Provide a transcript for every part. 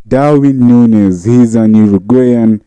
Darwin Nunez, he's an Uruguayan,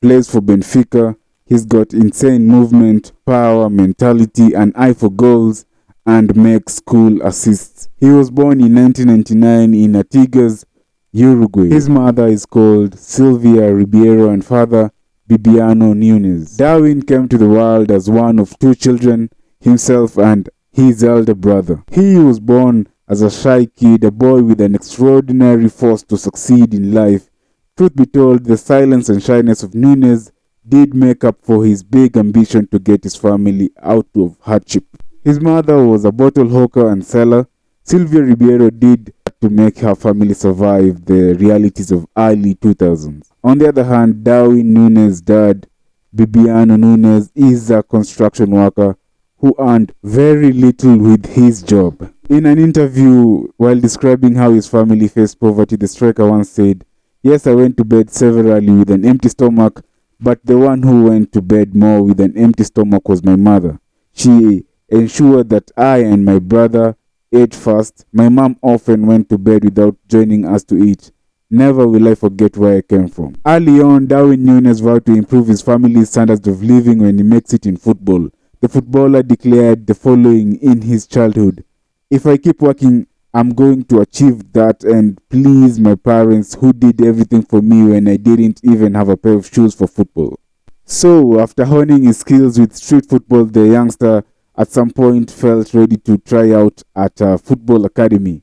plays for Benfica. He's got insane movement, power, mentality, an eye for goals, and makes cool assists. He was born in 1999 in Artigas, Uruguay. His mother is called Silvia Ribeiro and father Bibiano Nunez. Darwin came to the world as one of two children, himself and his elder brother. He was born as a shy kid, a boy with an extraordinary force to succeed in life. Truth be told, the silence and shyness of Nunez did make up for his big ambition to get his family out of hardship. His mother was a bottle hawker and seller. Silvia Ribeiro did to make her family survive the realities of early 2000s. On the other hand, Darwin Nunez's dad, Bibiano Nunez, is a construction worker who earned very little with his job. In an interview while describing how his family faced poverty, the striker once said, "Yes, I went to bed severally with an empty stomach, but the one who went to bed more with an empty stomach was my mother. She ensured that I and my brother ate first. My mom often went to bed without joining us to eat. Never will I forget where I came from." Early on, Darwin Nunez vowed to improve his family's standards of living when he makes it in football. The footballer declared the following in his childhood: "If I keep working, I'm going to achieve that and please my parents who did everything for me when I didn't even have a pair of shoes for football." So, after honing his skills with street football, the youngster at some point felt ready to try out at a football academy.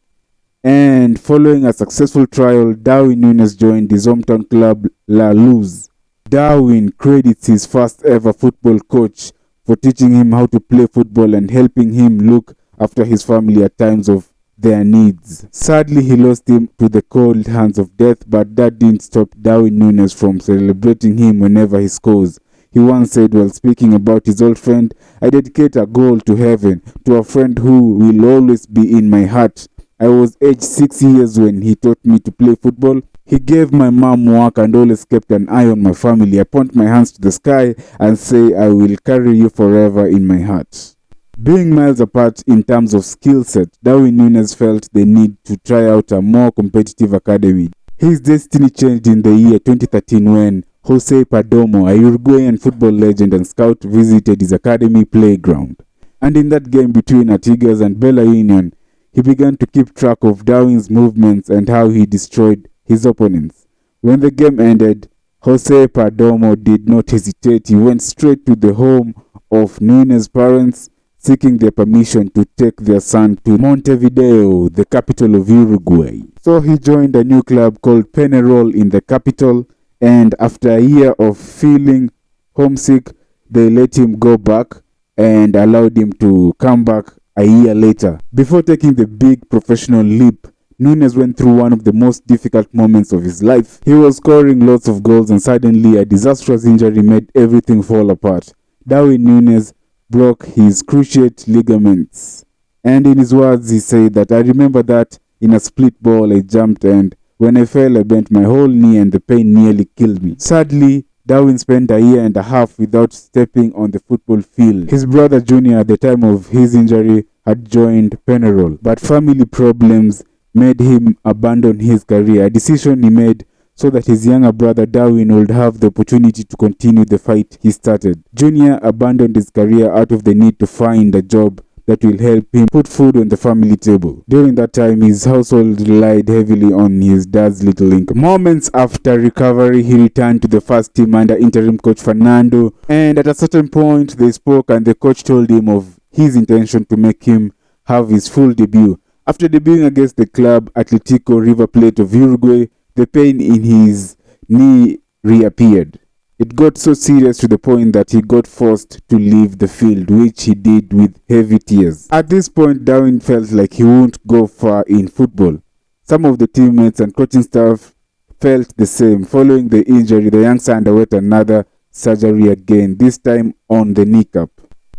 And following a successful trial, Darwin Nunez joined his hometown club La Luz. Darwin credits his first ever football coach for teaching him how to play football and helping him look after his family at times of their needs. Sadly, he lost him to the cold hands of death, but that didn't stop Darwin Nunez from celebrating him whenever he scores. He once said while speaking about his old friend, "I dedicate a goal to heaven, to a friend who will always be in my heart. I was aged 6 years when he taught me to play football. He gave my mom work and always kept an eye on my family. I point my hands to the sky and say, I will carry you forever in my heart." Being miles apart in terms of skill set, Darwin Nunez felt the need to try out a more competitive academy. His destiny changed in the year 2013 when Jose Perdomo, a Uruguayan football legend and scout, visited his academy playground. And in that game between Artigas and Bella Union, he began to keep track of Darwin's movements and how he destroyed his opponents. When the game ended, Jose Perdomo did not hesitate. He went straight to the home of Nunez's parents, seeking their permission to take their son to Montevideo, the capital of Uruguay. So he joined a new club called Penarol in the capital, and after a year of feeling homesick, they let him go back and allowed him to come back a year later. Before taking the big professional leap, Nunez went through one of the most difficult moments of his life. He was scoring lots of goals and suddenly a disastrous injury made everything fall apart. Darwin Nunez broke his cruciate ligaments. And in his words, he said that, "I remember that in a split ball I jumped and when I fell I bent my whole knee and the pain nearly killed me." Sadly, Darwin spent a year and a half without stepping on the football field. His brother Junior at the time of his injury had joined Penarol, but family problems made him abandon his career, a decision he made so that his younger brother Darwin would have the opportunity to continue the fight he started. Junior abandoned his career out of the need to find a job that will help him put food on the family table. During that time, his household relied heavily on his dad's little income. Moments after recovery, he returned to the first team under interim coach Fernando, and at a certain point, they spoke and the coach told him of his intention to make him have his full debut. After debuting against the club Atletico River Plate of Uruguay, the pain in his knee reappeared. It got so serious to the point that he got forced to leave the field, which he did with heavy tears. At this point, Darwin felt like he wouldn't go far in football. Some of the teammates and coaching staff felt the same. Following the injury, the youngster underwent another surgery again, this time on the kneecap.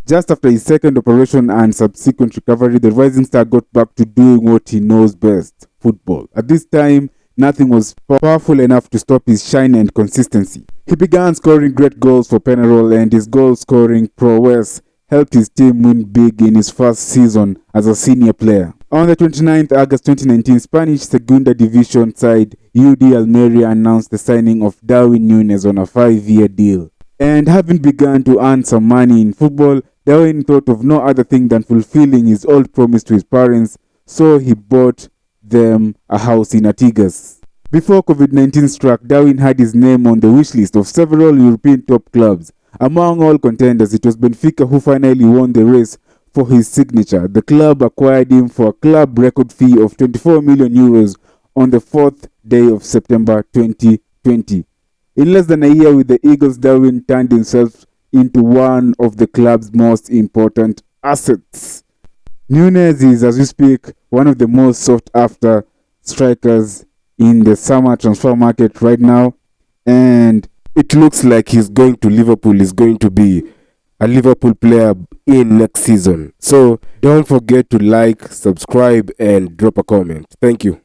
Just after his second operation and subsequent recovery, the rising star got back to doing what he knows best, football. At this time, nothing was powerful enough to stop his shine and consistency. He began scoring great goals for Penarol, and his goal-scoring prowess helped his team win big in his first season as a senior player. On the 29th August 2019, Spanish Segunda Division side UD Almeria announced the signing of Darwin Nunez on a 5-year deal. And having begun to earn some money in football, Darwin thought of no other thing than fulfilling his old promise to his parents, so he bought them a house in Artigas. Before COVID-19 struck, Darwin had his name on the wish list of several European top clubs. Among all contenders, it was Benfica who finally won the race for his signature. The club acquired him for a club record fee of 24 million euros on the 4th day of September 2020. In less than a year with the Eagles, Darwin turned himself into one of the club's most important assets. Núñez is, as we speak, one of the most sought after strikers in the summer transfer market right now, and it looks like he's going to Liverpool. Is going to be a Liverpool player in next season. So don't forget to like, subscribe, and drop a comment. Thank you.